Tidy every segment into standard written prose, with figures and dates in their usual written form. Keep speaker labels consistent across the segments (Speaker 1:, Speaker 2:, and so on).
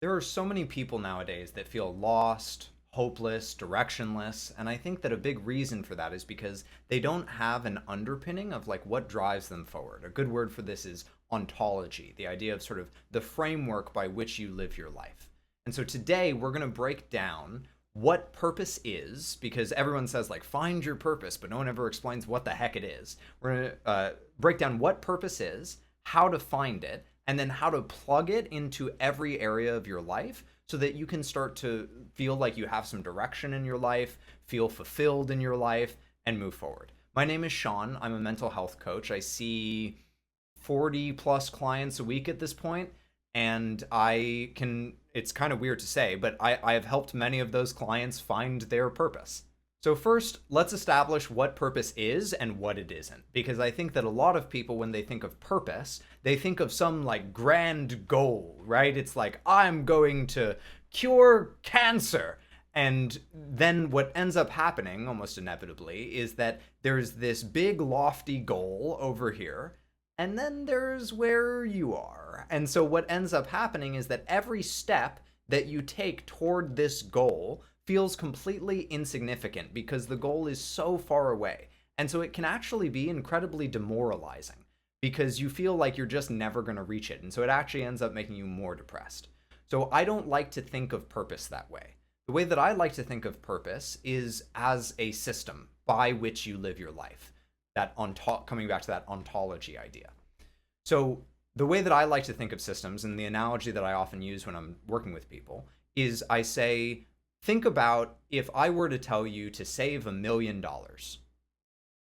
Speaker 1: There are so many people nowadays that feel lost, hopeless, directionless, and I think that a big reason for that is because they don't have an underpinning of like what drives them forward. A good word for this is ontology, the idea of sort of the framework by which you live your life. And so today we're going to break down what purpose is, because everyone says like find your purpose, but no one ever explains what the heck it is. We're going to break down what purpose is, how to find it, and then how to plug it into every area of your life so that you can start to feel like you have some direction in your life, feel fulfilled in your life, and move forward. My name is Sean. I'm a mental health coach. I see 40 plus clients a week at this point, and it's kind of weird to say, but I have helped many of those clients find their purpose. So first, let's establish what purpose is and what it isn't. Because I think that a lot of people, when they think of purpose, they think of some like grand goal, right? It's like, I'm going to cure cancer. And then what ends up happening, almost inevitably, is that there's this big lofty goal over here, and then there's where you are. And so what ends up happening is that every step that you take toward this goal feels completely insignificant because the goal is so far away. And so it can actually be incredibly demoralizing because you feel like you're just never going to reach it. And so it actually ends up making you more depressed. So I don't like to think of purpose that way. The way that I like to think of purpose is as a system by which you live your life. Coming back to that ontology idea. So the way that I like to think of systems, and the analogy that I often use when I'm working with people, is I say, think about if I were to tell you to save $1 million.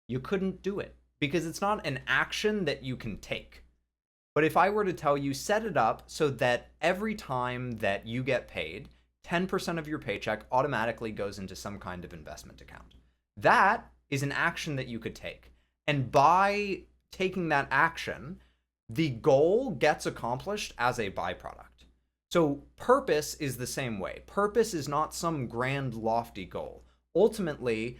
Speaker 1: You couldn't do it because it's not an action that you can take. But if I were to tell you, set it up so that every time that you get paid, 10% of your paycheck automatically goes into some kind of investment account. That is an action that you could take. And by taking that action, the goal gets accomplished as a byproduct. So purpose is the same way. Purpose is not some grand lofty goal. Ultimately,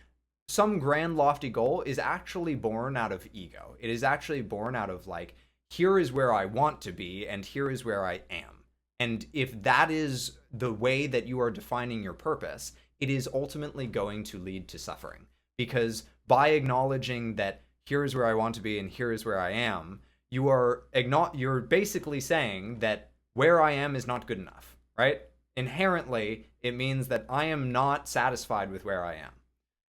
Speaker 1: some grand lofty goal is actually born out of ego. It is actually born out of like, here is where I want to be and here is where I am. And if that is the way that you are defining your purpose, it is ultimately going to lead to suffering. Because by acknowledging that here is where I want to be and here is where I am, you're basically saying that where I am is not good enough, right? Inherently, it means that I am not satisfied with where I am.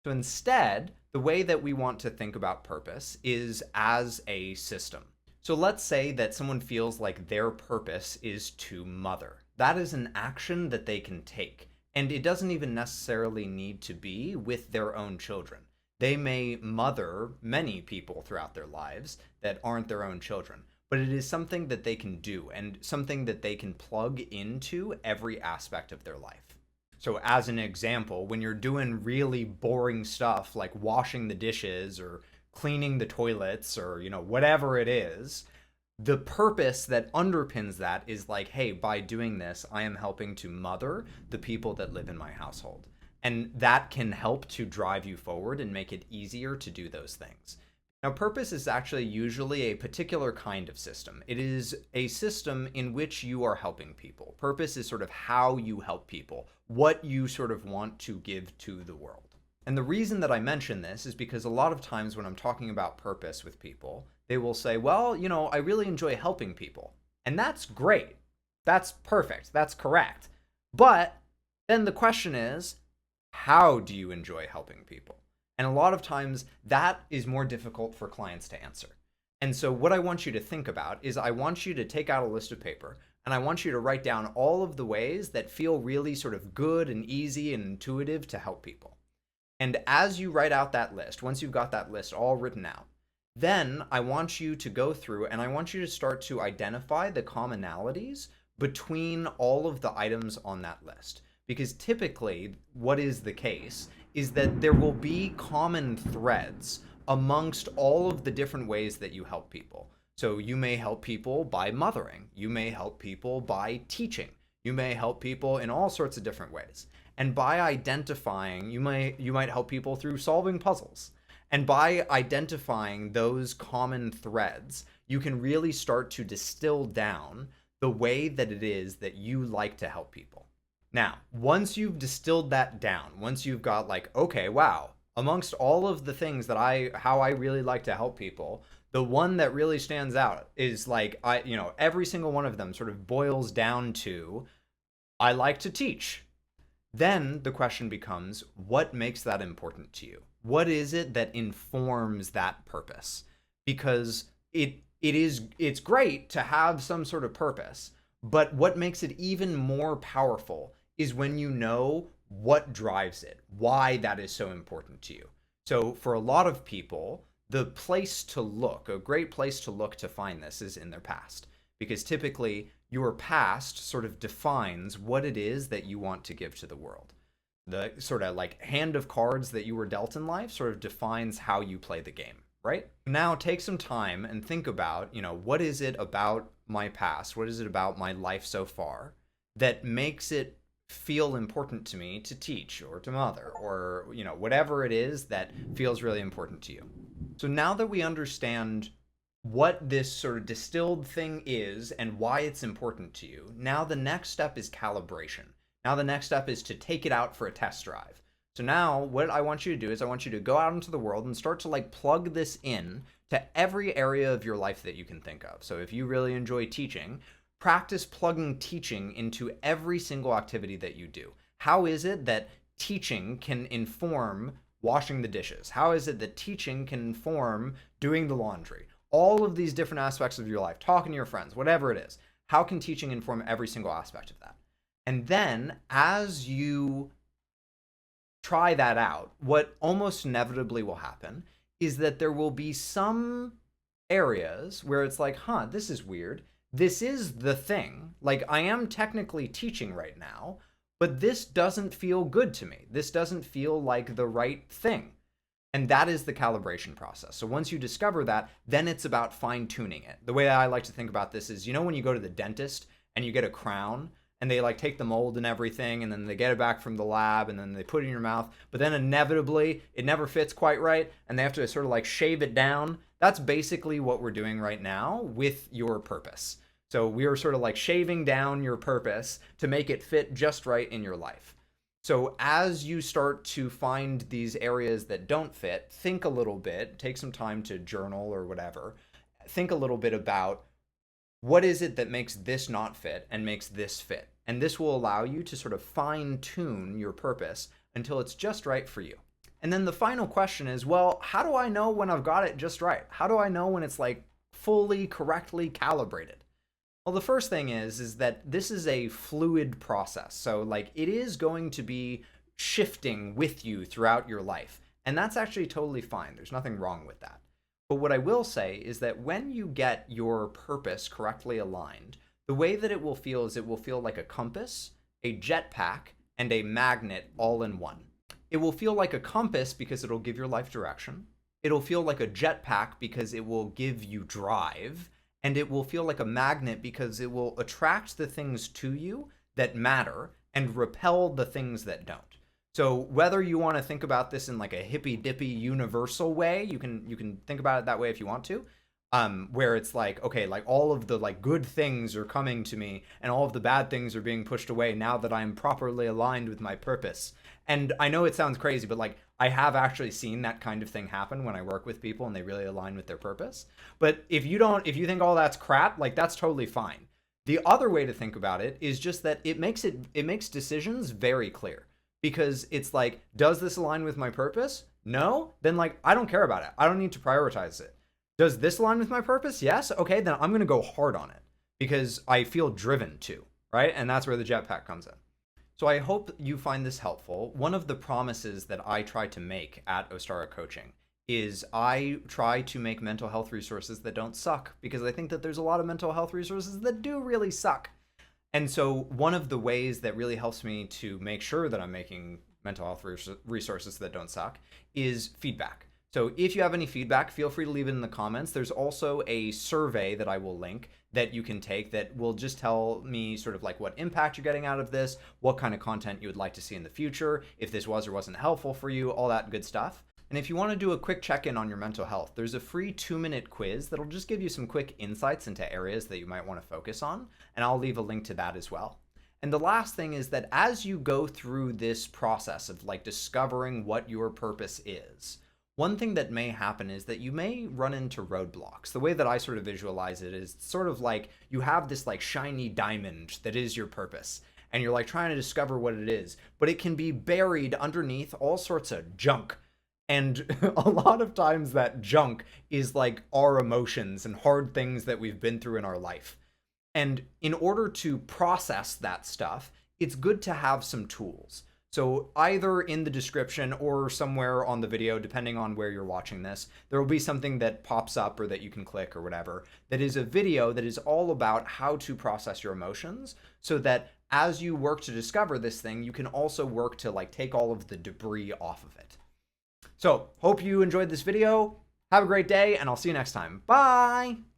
Speaker 1: So instead, the way that we want to think about purpose is as a system. So let's say that someone feels like their purpose is to mother. That is an action that they can take. And it doesn't even necessarily need to be with their own children. They may mother many people throughout their lives that aren't their own children. But it is something that they can do and something that they can plug into every aspect of their life. So as an example, when you're doing really boring stuff like washing the dishes or cleaning the toilets or, whatever it is, the purpose that underpins that is like, hey, by doing this, I am helping to mother the people that live in my household. And that can help to drive you forward and make it easier to do those things. Now, purpose is actually usually a particular kind of system. It is a system in which you are helping people. Purpose is sort of how you help people, what you sort of want to give to the world. And the reason that I mention this is because a lot of times when I'm talking about purpose with people, they will say, well, I really enjoy helping people. And that's great. That's perfect. That's correct. But then the question is, how do you enjoy helping people? And a lot of times that is more difficult for clients to answer. And so what I want you to think about is I want you to take out a list of paper and I want you to write down all of the ways that feel really sort of good and easy and intuitive to help people. And as you write out that list, once you've got that list all written out, then I want you to go through and I want you to start to identify the commonalities between all of the items on that list. Because typically what is the case is that there will be common threads amongst all of the different ways that you help people. So you may help people by mothering. You may help people by teaching. You may help people in all sorts of different ways. And by identifying, you might help people through solving puzzles. And by identifying those common threads, you can really start to distill down the way that it is that you like to help people. Now, once you've distilled that down, once you've got like, okay, wow, amongst all of the things that how I really like to help people, the one that really stands out is like, every single one of them sort of boils down to, I like to teach. Then the question becomes, what makes that important to you? What is it that informs that purpose? Because it's great to have some sort of purpose, but what makes it even more powerful is when you know what drives it, why that is so important to you. So for a lot of people, the place to look, a great place to look to find this, is in their past, because typically your past sort of defines what it is that you want to give to the world. The sort of like hand of cards that you were dealt in life sort of defines how you play the game, right? Now take some time and think about, what is it about my past? What is it about my life so far that makes it feel important to me to teach or to mother, or whatever it is that feels really important to you. So now that we understand what this sort of distilled thing is and why it's important to you, now the next step is calibration. Now the next step is to take it out for a test drive. So now what I want you to do is I want you to go out into the world and start to like plug this in to every area of your life that you can think of. So if you really enjoy teaching, practice plugging teaching into every single activity that you do. How is it that teaching can inform washing the dishes? How is it that teaching can inform doing the laundry? All of these different aspects of your life, talking to your friends, whatever it is. How can teaching inform every single aspect of that? And then as you try that out, what almost inevitably will happen is that there will be some areas where it's like, this is weird. This is the thing. Like, I am technically teaching right now, but this doesn't feel good to me. This doesn't feel like the right thing. And that is the calibration process. So once you discover that, then it's about fine-tuning it. The way I like to think about this is, when you go to the dentist and you get a crown, and they like take the mold and everything, and then they get it back from the lab, and then they put it in your mouth, but then inevitably it never fits quite right, and they have to sort of like shave it down. That's basically what we're doing right now with your purpose. So we are sort of like shaving down your purpose to make it fit just right in your life. So as you start to find these areas that don't fit, think a little bit, take some time to journal or whatever. Think a little bit about what is it that makes this not fit and makes this fit. And this will allow you to sort of fine tune your purpose until it's just right for you. And then the final question is, well, how do I know when I've got it just right? How do I know when it's like fully, correctly calibrated? Well, the first thing is that this is a fluid process. So like it is going to be shifting with you throughout your life. And that's actually totally fine. There's nothing wrong with that. But what I will say is that when you get your purpose correctly aligned, the way that it will feel is it will feel like a compass, a jetpack, and a magnet all in one. It will feel like a compass because it'll give your life direction. It'll feel like a jetpack because it will give you drive. And it will feel like a magnet because it will attract the things to you that matter and repel the things that don't. So whether you want to think about this in like a hippy-dippy universal way, you can think about it that way if you want to, where it's like, okay, like all of the like good things are coming to me and all of the bad things are being pushed away now that I'm properly aligned with my purpose. And I know it sounds crazy, but like I have actually seen that kind of thing happen when I work with people and they really align with their purpose. But if you think all that's crap, like that's totally fine. The other way to think about it is just that it makes decisions very clear, because it's like, does this align with my purpose? No? Then like, I don't care about it. I don't need to prioritize it. Does this align with my purpose? Yes. Okay. Then I'm going to go hard on it because I feel driven to, right? And that's where the jetpack comes in. So I hope you find this helpful. One of the promises that I try to make at Ostara Coaching is I try to make mental health resources that don't suck, because I think that there's a lot of mental health resources that do really suck. And so one of the ways that really helps me to make sure that I'm making mental health resources that don't suck is feedback. So if you have any feedback, feel free to leave it in the comments. There's also a survey that I will link that you can take that will just tell me sort of like what impact you're getting out of this, what kind of content you would like to see in the future, if this was or wasn't helpful for you, all that good stuff. And if you want to do a quick check-in on your mental health, there's a free 2-minute quiz that'll just give you some quick insights into areas that you might want to focus on, and I'll leave a link to that as well. And the last thing is that as you go through this process of like discovering what your purpose is, one thing that may happen is that you may run into roadblocks. The way that I sort of visualize it is sort of like you have this like shiny diamond that is your purpose, and you're like trying to discover what it is, but it can be buried underneath all sorts of junk. And a lot of times that junk is like our emotions and hard things that we've been through in our life. And in order to process that stuff, it's good to have some tools. So either in the description or somewhere on the video, depending on where you're watching this, there will be something that pops up or that you can click or whatever, that is a video that is all about how to process your emotions, so that as you work to discover this thing, you can also work to like take all of the debris off of it. So hope you enjoyed this video. Have a great day, and I'll see you next time. Bye!